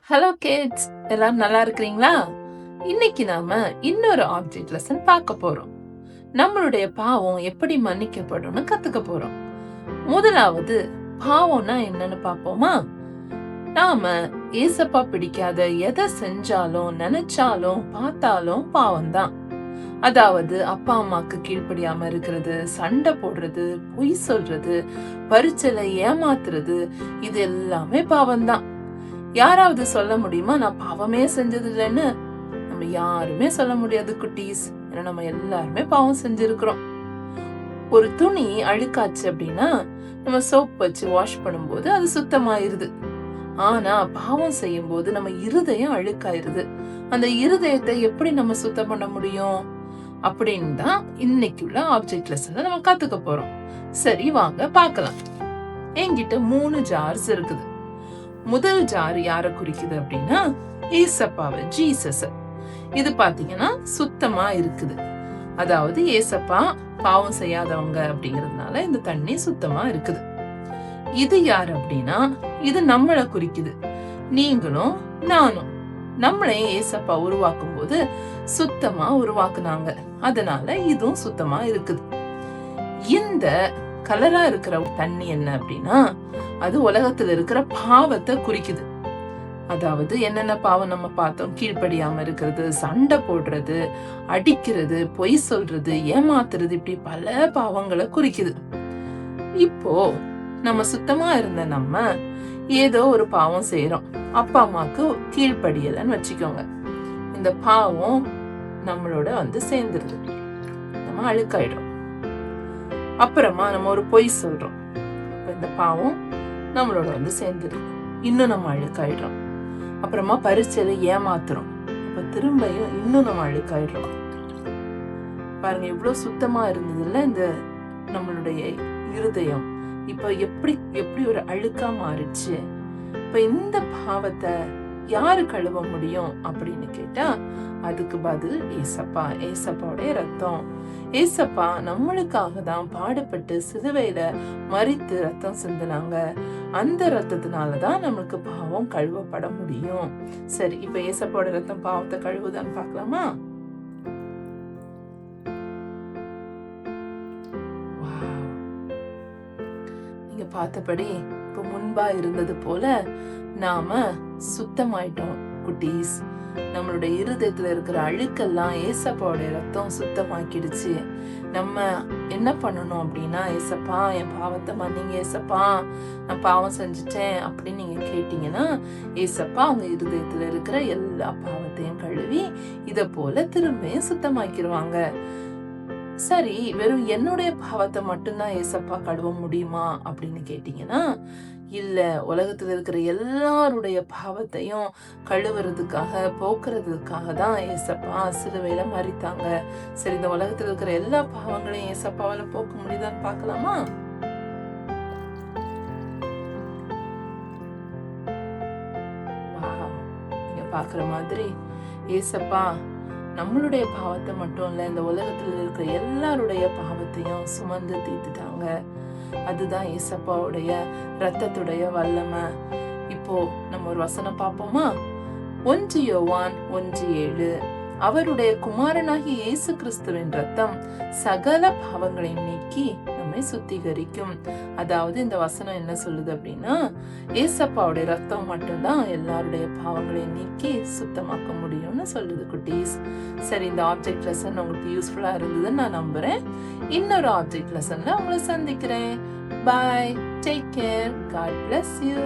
Hello kids, எல்லாரும் நல்லா இருக்கிறீங்களா? இன்னைக்கு நாம இன்னொரு ஆப்ஜெக்ட் லெசன் பார்க்க போறோம். நம்மளுடைய பாவம் எப்படி மன்னிக்கப்படும்னு கத்துக்க போறோம். முதலாவது பாவம்னா என்னன்னு பார்ப்போமா? நாம ஏசப்பா பிடிக்காத எதை செஞ்சாலும் நினைச்சாலும் பார்த்தாலும் பாவம்தான். அதாவது அப்பா அம்மாக்கு கீழ்ப்படியாம இருக்கிறது, சண்டை போடுறது, பொய் சொல்றது, பரிச்சலை ஏமாத்துறது, இது எல்லாமே பாவம்தான். யாராவது சொல்ல முடியுமா நான் பாவமே செஞ்சது இல்லைன்னு? நம்ம யாருமே சொல்ல முடியாது குட்டீஸ். ஏன்னா நம்ம எல்லாருமே பாவம் செஞ்சிருக்கிறோம். ஒரு துணி அழுக்காச்சு அப்படின்னா நம்ம சோப் வச்சு வாஷ் பண்ணும்போது அது சுத்தமாயிருது. ஆனா பாவம் செய்யும் போது நம்ம இருதயம் அழுக்காயிருது. அந்த இருதயத்தை எப்படி நம்ம சுத்தம் பண்ண முடியும் அப்படின்னு தான் இன்னைக்குள்ள ஆப்ஜெக்ட் லெசன்ல நம்ம கத்துக்க போறோம். சரி, வாங்க பார்க்கலாம். என்கிட்ட 3 ஜார்ஸ் இருக்குது. முதல் ஜார் யார குறிக்குது அப்படின்னா ஏசப்பாவை, ஜீசஸ். இது பாத்தீங்கன்னா சுத்தமா இருக்குது. அதாவது ஏசப்பா பாவம் செய்யாதவங்க அப்படிங்கறதுனால இந்த தண்ணி சுத்தமா இருக்குது. இது யார் அப்படின்னா இது நம்மளை குறிக்குது. நீங்களும் நானும் நம்மளே ஏசப்பா உருவாக்கும் போது சுத்தமா உருவாக்குனாங்க. அதனால இதுவும் சுத்தமா இருக்குது. இந்த கலரா இருக்கிற தண்ணி என்ன அப்படின்னா அது உலகத்துல இருக்கிற பாவத்தை குறிக்குது. அதாவது என்னென்ன பாவம் நம்ம பார்த்தோம்? கீழ்ப்படியாம இருக்கிறது, சண்டை போடுறது, அடிக்கிறது, பொய் சொல்றது, ஏமாத்துறது, இப்படி பல பாவங்களை குறிக்குது. இப்போ நம்ம சுத்தமா இருந்த நம்ம ஏதோ ஒரு பாவம் செய்யறோம். அப்பா அம்மாக்கு கீழ்ப்படியலன்னு வச்சுக்கோங்க. இந்த பாவம் நம்மளோட சேர்ந்துருது. நம்ம அழுக்காயிடும். அப்புறமா நம்ம ஒரு பொய் சொல்றோம். இந்த பாவம் நம்மளோட சேர்ந்துடும். இன்னும் நம்ம அழுக்காயிடுறோம். அப்புறமா பரிச்சையில ஏமாத்துறோம். அப்ப திரும்பியும் இன்னும் நம்ம அழுக்காயிடுறோம். பாருங்க எவ்வளவு சுத்தமா இருந்ததுல்ல இந்த நம்மளுடைய இருதயம். இப்ப எப்படி ஒரு அழுக்கா மாறிடுச்சு. இப்ப இந்த பாவத்தை யாரு கழுவ முடியும் அப்படின்னு கேட்டா அதுக்கு பதில் ஏசப்பா. ஏசப்பாவுடைய ரத்தம். ஏசப்பா நம்மளுக்காக தான் பாடுபட்டு சிலுவையில மரித்து ரத்தம் சிந்தினாங்க. அந்த ரத்தத்தினாலதான் நம்மளுக்கு பாவம் கழுவப்பட முடியும். சரி, இப்ப ஏசப்பாவோட ரத்தம் பாவத்தை கழுவுதான்னு பார்க்கலாமா? நீங்க பார்த்தபடி இப்ப முன்பா இருந்தது போல நாம சுத்தமாயிட்டோம் குட்டீஸ். நம்மளுடைய இருதயத்துல இருக்கிற அழுக்கெல்லாம் ஏசப்பாவுடைய ரத்தம் சுத்தமாக்கிடுச்சு. நம்ம என்ன பண்ணணும் அப்படின்னா, ஏசப்பா என் பாவத்தை மன்னிங்க ஏசப்பா, நான் பாவம் செஞ்சுட்டேன் அப்படின்னு நீங்க கேட்டீங்கன்னா ஏசப்பா அவங்க இருதயத்துல இருக்கிற எல்லா பாவத்தையும் கழுவி இத போல திரும்பியும் சுத்தமாக்கிடுவாங்க. சரி, வெறும் என்னுடைய பாவத்தை மட்டும்தான் ஏசப்பா கழுவ முடியுமா அப்படின்னு கேட்டீங்கன்னா இல்ல, உலகத்துல இருக்கிற எல்லாருடைய பாவத்தையும் கழுவுறதுக்காக போக்குறதுக்காக தான் ஏசப்பா சிலுவையில மரித்தாங்க. சரி, இந்த உலகத்துல இருக்கிற எல்லா பாவங்களையும் ஏசப்பாவால போக்க முடியுதான்னு பார்க்கலாமா? நீங்க பாக்குற மாதிரி ஏசப்பா நம்மளுடைய பாவத்தை மட்டும் இல்ல, இந்த உலகத்துல இருக்கிற எல்லாருடைய பாவத்தையும் சுமந்து தீர்த்துட்டாங்க. அதுதான் ஏசப்பாவுடைய ரத்தத்துடைய வல்லமை. இப்போ நம்ம ஒரு வசனம் பார்ப்போமா? 1 யோவான் 1:7. அவருடைய குமாரனாகிய இயேசு கிறிஸ்துவின் ரத்தம் சகல பாவங்களை நீக்கி நம்மை சுத்திகரிக்கும். அதாவது இந்த வசனம் என்ன சொல்லுது அப்படின்னா ஏசப்பாவுடைய ரத்தம் மட்டும்தான் எல்லாருடைய பாவங்களை நீக்கி சுத்தமாக்க முடியும்னு சொல்லுது குட்டீஸ். சரி, இந்த ஆப்ஜெக்ட் லெசன் உங்களுக்கு யூஸ்ஃபுல்லா இருந்ததுன்னு நான் நம்புறேன். இன்னொரு ஆப்ஜெக்ட் லெசன்ல உங்களை சந்திக்கிறேன். Bye, take care, god bless you.